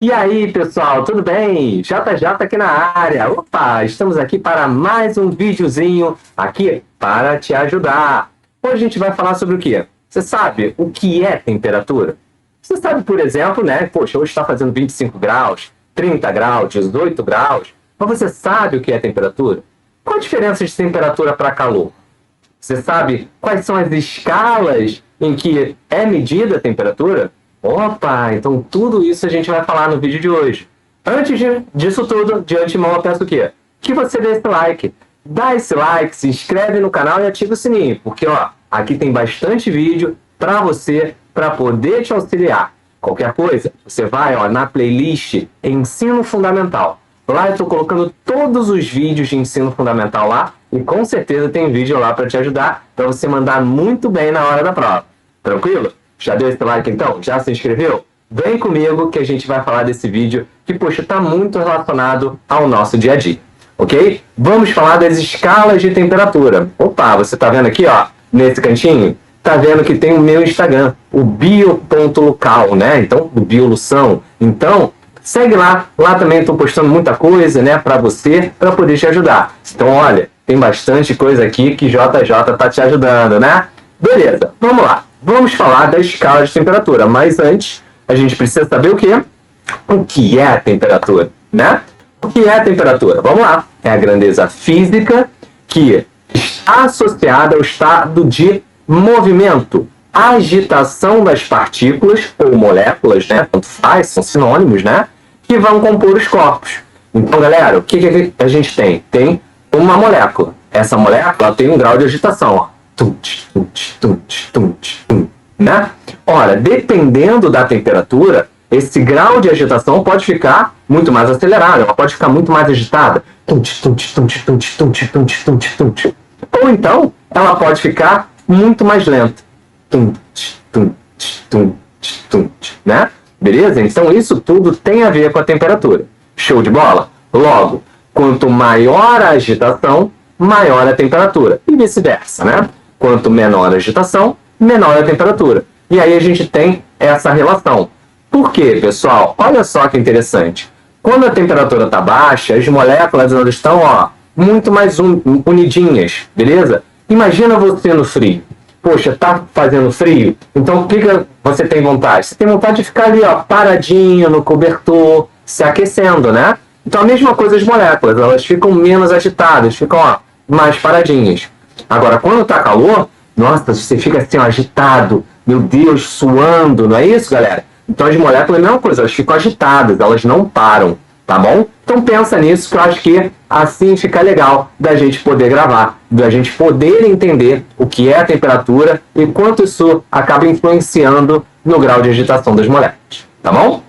E aí, pessoal, tudo bem? JJ aqui na área. Opa, estamos aqui para mais um videozinho aqui para te ajudar. Hoje a gente vai falar sobre o quê? Você sabe o que é temperatura? Você sabe, por exemplo, né? Poxa, hoje está fazendo 25 graus, 30 graus, 18 graus. Mas você sabe o que é temperatura? Qual a diferença de temperatura para calor? Você sabe quais são as escalas em que é medida a temperatura? Opa, então tudo isso a gente vai falar no vídeo de hoje. Antes disso tudo, de antemão eu peço o quê? Que você dê esse like. Dá esse like, se inscreve no canal e ativa o sininho, porque ó, aqui tem bastante vídeo para você, para poder te auxiliar. Qualquer coisa, você vai ó, na playlist Ensino Fundamental. Lá eu estou colocando todos os vídeos de ensino fundamental lá e com certeza tem vídeo lá para te ajudar, para você mandar muito bem na hora da prova. Tranquilo? Já deu esse like então? Já se inscreveu? Vem comigo que a gente vai falar desse vídeo que, poxa, está muito relacionado ao nosso dia a dia, ok? Vamos falar das escalas de temperatura. Opa, você tá vendo aqui, ó, nesse cantinho? Tá vendo que tem o meu Instagram, o bio.local, né? Então, o Biolução. Então, segue lá. Lá também estou postando muita coisa, né, para você, para poder te ajudar. Então, olha, tem bastante coisa aqui que JJ tá te ajudando, né? Beleza, vamos lá. Vamos falar da escala de temperatura, mas antes a gente precisa saber o quê? O que é a temperatura, né? O que é a temperatura? Vamos lá. É a grandeza física que está associada ao estado de movimento, agitação das partículas ou moléculas, né? Tanto faz, são sinônimos, né? Que vão compor os corpos. Então, galera, o que a gente tem? Tem uma molécula. Essa molécula tem um grau de agitação, ó. Né? Ora, dependendo da temperatura, esse grau de agitação pode ficar muito mais acelerado, ela pode ficar muito mais agitada. Ou então, ela pode ficar muito mais lenta. Né? Beleza? Então, isso tudo tem a ver com a temperatura. Show de bola? Logo, quanto maior a agitação, maior a temperatura. E vice-versa, né? Quanto menor a agitação, menor a temperatura. E aí a gente tem essa relação. Por quê, pessoal? Olha só que interessante. Quando a temperatura está baixa, as moléculas elas estão ó, muito mais unidinhas, beleza? Imagina você no frio. Poxa, tá fazendo frio? Então o que você tem vontade? Você tem vontade de ficar ali, ó, paradinho no cobertor, se aquecendo, né? Então a mesma coisa as moléculas, elas ficam menos agitadas, ficam ó, mais paradinhas. Agora, quando está calor, nossa, você fica assim, ó, agitado, meu Deus, suando, não é isso, galera? Então as moléculas é a mesma coisa, elas ficam agitadas, elas não param, tá bom? Então pensa nisso, que eu acho que assim fica legal da gente poder gravar, da gente poder entender o que é a temperatura e quanto isso acaba influenciando no grau de agitação das moléculas, tá bom?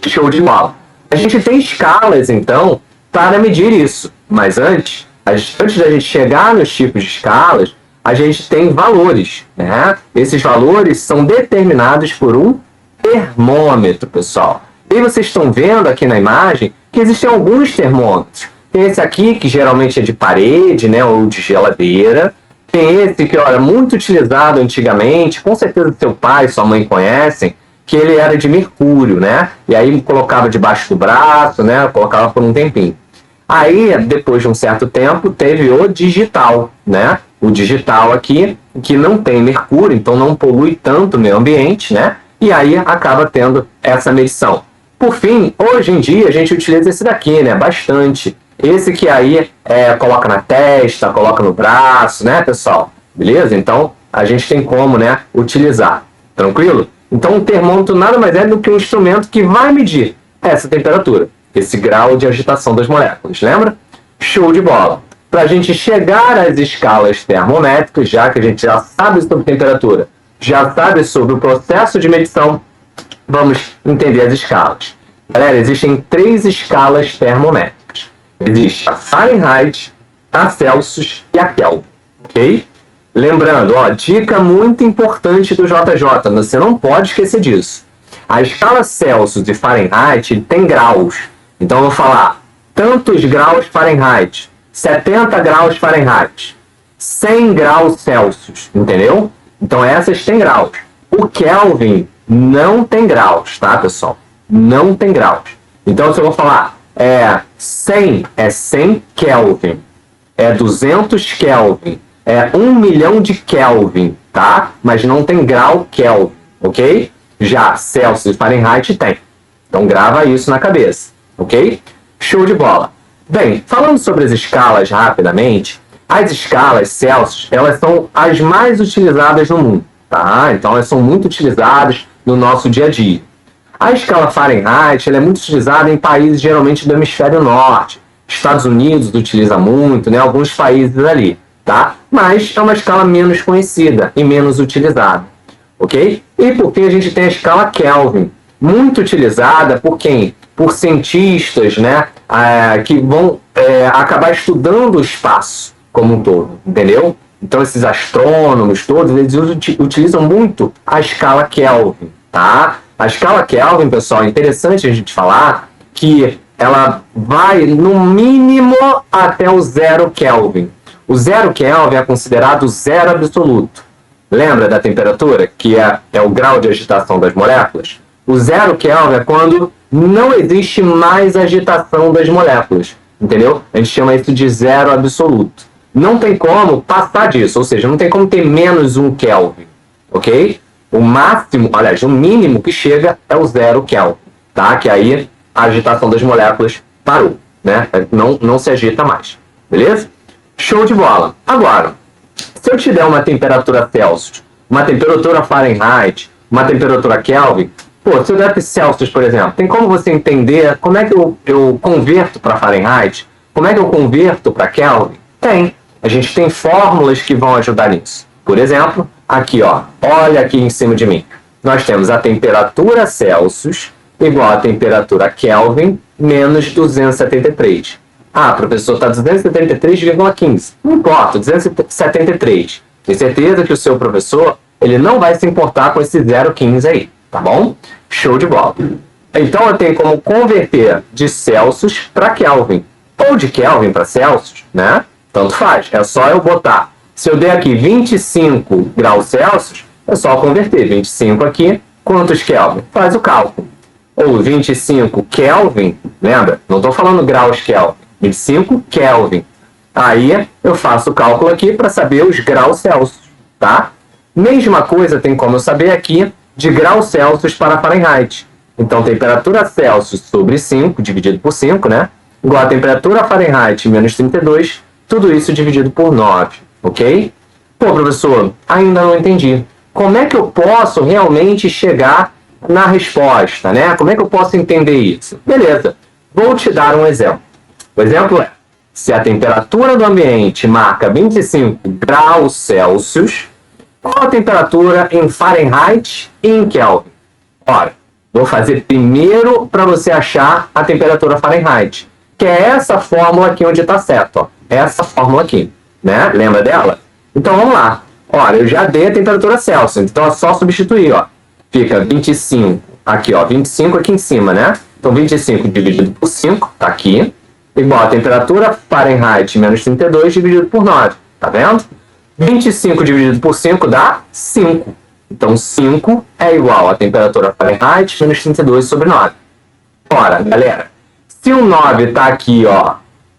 Show de bola. A gente tem escalas, então, para medir isso, mas antes da gente chegar nos tipos de escalas, a gente tem valores, né? Esses valores são determinados por um termômetro, pessoal. E vocês estão vendo aqui na imagem que existem alguns termômetros. Tem esse aqui, que geralmente é de parede, né, ou de geladeira. Tem esse que era muito utilizado antigamente, com certeza seu pai e sua mãe conhecem, que ele era de mercúrio, né? E aí colocava debaixo do braço, né? Colocava por um tempinho. Aí, depois de um certo tempo, teve o digital, né? O digital aqui, que não tem mercúrio, então não polui tanto o meio ambiente, né? E aí acaba tendo essa medição. Por fim, hoje em dia a gente utiliza esse daqui, né? Bastante. Esse que aí coloca na testa, coloca no braço, né, pessoal? Beleza? Então, a gente tem como, né, utilizar. Tranquilo? Então, o termômetro nada mais é do que um instrumento que vai medir essa temperatura, esse grau de agitação das moléculas, lembra? Show de bola! Para a gente chegar às escalas termométricas, já que a gente já sabe sobre temperatura, já sabe sobre o processo de medição, vamos entender as escalas. Galera, existem 3 escalas termométricas. Existe a Fahrenheit, a Celsius e a Kelvin, ok? Lembrando, ó, dica muito importante do JJ, você não pode esquecer disso. A escala Celsius e Fahrenheit tem graus. Então eu vou falar tantos graus Fahrenheit, 70 graus Fahrenheit, 100 graus Celsius, entendeu? Então essas têm graus. O Kelvin não tem graus, tá, pessoal? não tem graus. Então, se eu vou falar 100 é 100 Kelvin, é 200 Kelvin, é 1 milhão de Kelvin, tá? Mas não tem grau Kelvin, ok? Já Celsius e Fahrenheit tem. Então grava isso na cabeça, ok? Show de bola. Bem, falando sobre as escalas rapidamente, as escalas Celsius, elas são as mais utilizadas no mundo, tá? Então elas são muito utilizadas no nosso dia a dia. A escala Fahrenheit, ela é muito utilizada em países geralmente do hemisfério norte. Estados Unidos utiliza muito, né? Alguns países ali, tá? Mas é uma escala menos conhecida e menos utilizada, ok? E por que a gente tem a escala Kelvin? Muito utilizada por quem? Por cientistas, né? Que vão acabar estudando o espaço como um todo, entendeu? Então esses astrônomos todos, eles utilizam muito a escala Kelvin, tá? A escala Kelvin, pessoal, é interessante a gente falar que ela vai no mínimo até o 0 Kelvin. O 0 Kelvin é considerado zero absoluto. Lembra da temperatura, que é o grau de agitação das moléculas? O 0 Kelvin é quando não existe mais agitação das moléculas, entendeu? A gente chama isso de zero absoluto. Não tem como passar disso, ou seja, não tem como ter menos 1 Kelvin, ok? O máximo, aliás, o mínimo que chega é o 0 Kelvin, tá? Que aí a agitação das moléculas parou, né? Não se agita mais, beleza? Show de bola. Agora, se eu te der uma temperatura Celsius, uma temperatura Fahrenheit, uma temperatura Kelvin, se eu der Celsius, por exemplo, tem como você entender como é que eu converto para Fahrenheit? Como é que eu converto para Kelvin? Tem. A gente tem fórmulas que vão ajudar nisso. Por exemplo, aqui, ó, olha aqui em cima de mim. Nós temos a temperatura Celsius igual a temperatura Kelvin menos 273. Ah, professor, está 273,15. Não importa, 273. Tenho certeza que o seu professor ele não vai se importar com esse 0,15 aí, tá bom? Show de bola. Então eu tenho como converter de Celsius para Kelvin. Ou de Kelvin para Celsius, né? Tanto faz. É só eu botar. Se eu der aqui 25 graus Celsius, é só converter. 25 aqui, quantos Kelvin? Faz o cálculo. Ou 25 Kelvin, lembra? Não estou falando graus Kelvin. 25 Kelvin. Aí eu faço o cálculo aqui para saber os graus Celsius, tá? Mesma coisa tem como eu saber aqui de graus Celsius para Fahrenheit. Então, temperatura Celsius sobre 5, dividido por 5, né? Igual a temperatura Fahrenheit menos 32, tudo isso dividido por 9, ok? Pô, professor, ainda não entendi. Como é que eu posso realmente chegar na resposta, né? Como é que eu posso entender isso? Beleza, vou te dar um exemplo. O exemplo é, se a temperatura do ambiente marca 25 graus Celsius, qual a temperatura em Fahrenheit e em Kelvin? Ora, vou fazer primeiro para você achar a temperatura Fahrenheit, que é essa fórmula aqui onde está certo, ó. Essa fórmula aqui, né? Lembra dela? Então vamos lá. Olha, eu já dei a temperatura Celsius, então é só substituir, ó. Fica 25 aqui, ó, 25 aqui em cima, né? Então 25 dividido por 5, tá aqui, igual a temperatura Fahrenheit menos 32 dividido por 9, tá vendo? 25 dividido por 5 dá 5. Então 5 é igual a temperatura Fahrenheit menos 32 sobre 9. Ora, galera, se o 9 está aqui, ó,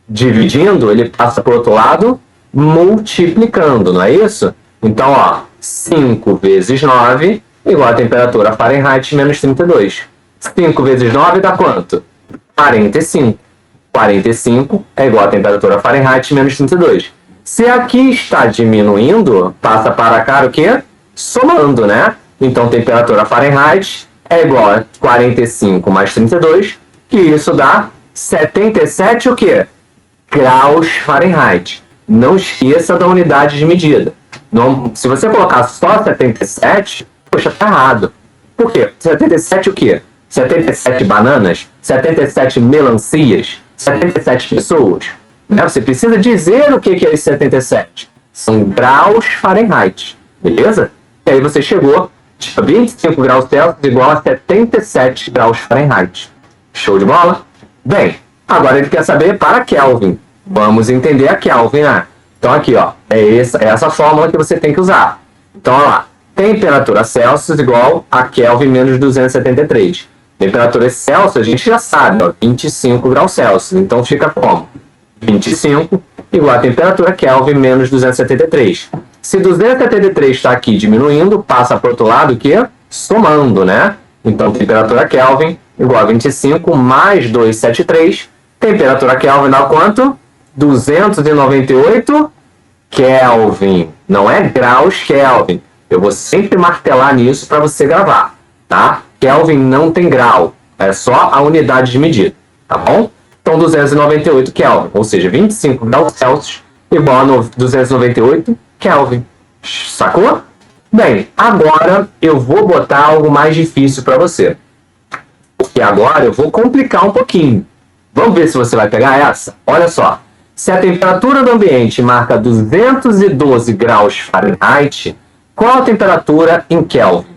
dividindo, ele passa para o outro lado multiplicando, não é isso? Então, ó, 5 vezes 9 igual a temperatura Fahrenheit menos 32. 5 vezes 9 dá quanto? 45. 45 é igual a temperatura Fahrenheit menos 32. Se aqui está diminuindo, passa para cá o quê? Somando, né? Então, temperatura Fahrenheit é igual a 45 mais 32, que isso dá 77 o quê? Graus Fahrenheit. Não esqueça da unidade de medida. Não, se você colocar só 77, poxa, tá errado. Por quê? 77 o quê? 77 bananas? 77 melancias? 77 pessoas? Né? Você precisa dizer o que é esse 77. São graus Fahrenheit. Beleza? E aí você chegou a 25 graus Celsius igual a 77 graus Fahrenheit. Show de bola? Bem, agora ele quer saber para Kelvin. Vamos entender a Kelvin, né? Então aqui, ó, é essa fórmula que você tem que usar. Então, olha lá. Temperatura Celsius igual a Kelvin menos 273. Temperatura Celsius, a gente já sabe, ó, 25 graus Celsius. Então fica como? 25 igual a temperatura Kelvin menos 273. Se 273 está aqui diminuindo, passa para o outro lado o quê? Somando, né? Então, temperatura Kelvin igual a 25 mais 273. Temperatura Kelvin dá quanto? 298 Kelvin. Não é graus Kelvin. Eu vou sempre martelar nisso para você gravar, tá? Kelvin não tem grau. É só a unidade de medida, tá bom? Então, 298 Kelvin, ou seja, 25 graus Celsius igual a 298 Kelvin. Sacou? Bem, agora eu vou botar algo mais difícil para você. Porque agora eu vou complicar um pouquinho. Vamos ver se você vai pegar essa? Olha só. Se a temperatura do ambiente marca 212 graus Fahrenheit, qual a temperatura em Kelvin?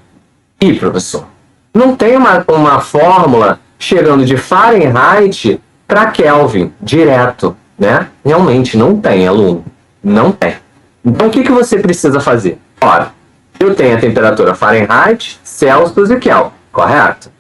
Ih, professor, não tem uma fórmula chegando de Fahrenheit para Kelvin direto, né? Realmente não tem, aluno. Não tem. Então, o que você precisa fazer? Ora, eu tenho a temperatura Fahrenheit, Celsius e Kelvin, correto?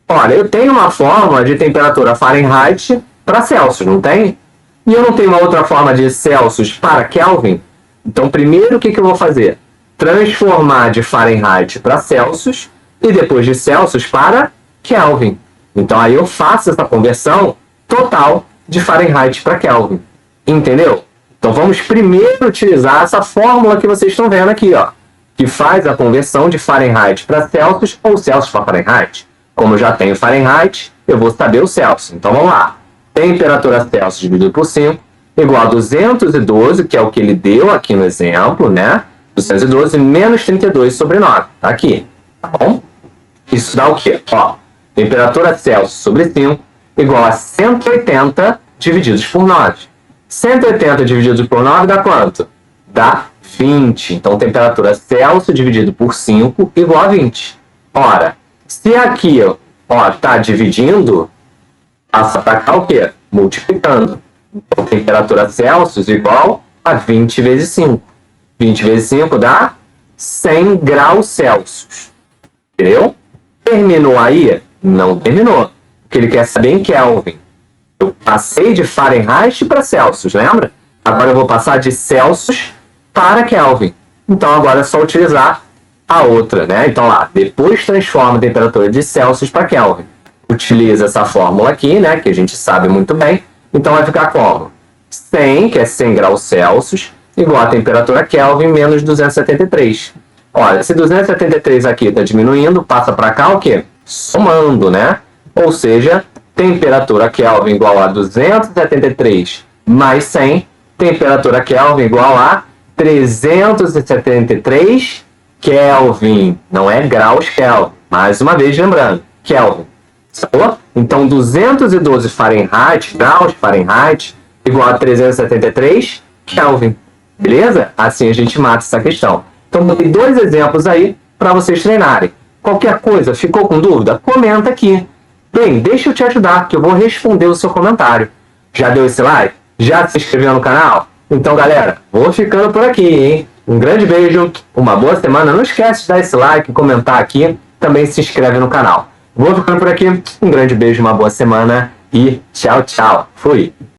Olha, eu tenho uma fórmula de temperatura Fahrenheit para Celsius, não tem? E eu não tenho uma outra forma de Celsius para Kelvin? Então, primeiro, o que eu vou fazer? Transformar de Fahrenheit para Celsius e depois de Celsius para Kelvin. Então, aí eu faço essa conversão total de Fahrenheit para Kelvin. Entendeu? Então, vamos primeiro utilizar essa fórmula que vocês estão vendo aqui, ó, que faz a conversão de Fahrenheit para Celsius ou Celsius para Fahrenheit. Como eu já tenho Fahrenheit, eu vou saber o Celsius. Então, vamos lá. Temperatura Celsius dividido por 5 igual a 212, que é o que ele deu aqui no exemplo, né? 212 menos 32 sobre 9. Tá aqui. Tá bom? Isso dá o quê? Ó, temperatura Celsius sobre 5 igual a 180 divididos por 9. 180 dividido por 9 dá quanto? Dá 20. Então, temperatura Celsius dividido por 5 igual a 20. Ora, se aqui, ó, tá dividindo, passa para cá o quê? Multiplicando. Então, temperatura Celsius igual a 20 vezes 5. 20 vezes 5 dá 100 graus Celsius. Entendeu? Terminou aí? Não terminou. Porque ele quer saber em Kelvin. Eu passei de Fahrenheit para Celsius, lembra? Agora eu vou passar de Celsius para Kelvin. Então agora é só utilizar a outra, né? Então lá, depois transforma a temperatura de Celsius para Kelvin. Utiliza essa fórmula aqui, né? Que a gente sabe muito bem. Então vai ficar como? 100, que é 100 graus Celsius, igual a temperatura Kelvin menos 273. Olha, se 273 aqui está diminuindo, passa para cá o quê? Somando, né? Ou seja, temperatura Kelvin igual a 273 mais 100, temperatura Kelvin igual a 373 Kelvin. Não é graus Kelvin. Mais uma vez lembrando, Kelvin. Sacou? Então, 212 Fahrenheit, graus Fahrenheit, igual a 373 Kelvin. Beleza? Assim a gente mata essa questão. Então, dei 2 exemplos aí para vocês treinarem. Qualquer coisa, ficou com dúvida? Comenta aqui. Bem, deixa eu te ajudar, que eu vou responder o seu comentário. Já deu esse like? Já se inscreveu no canal? Então, galera, vou ficando por aqui, hein? Um grande beijo, uma boa semana. Não esquece de dar esse like, comentar aqui. Também se inscreve no canal. Vou ficando por aqui. Um grande beijo, uma boa semana e tchau, tchau. Fui!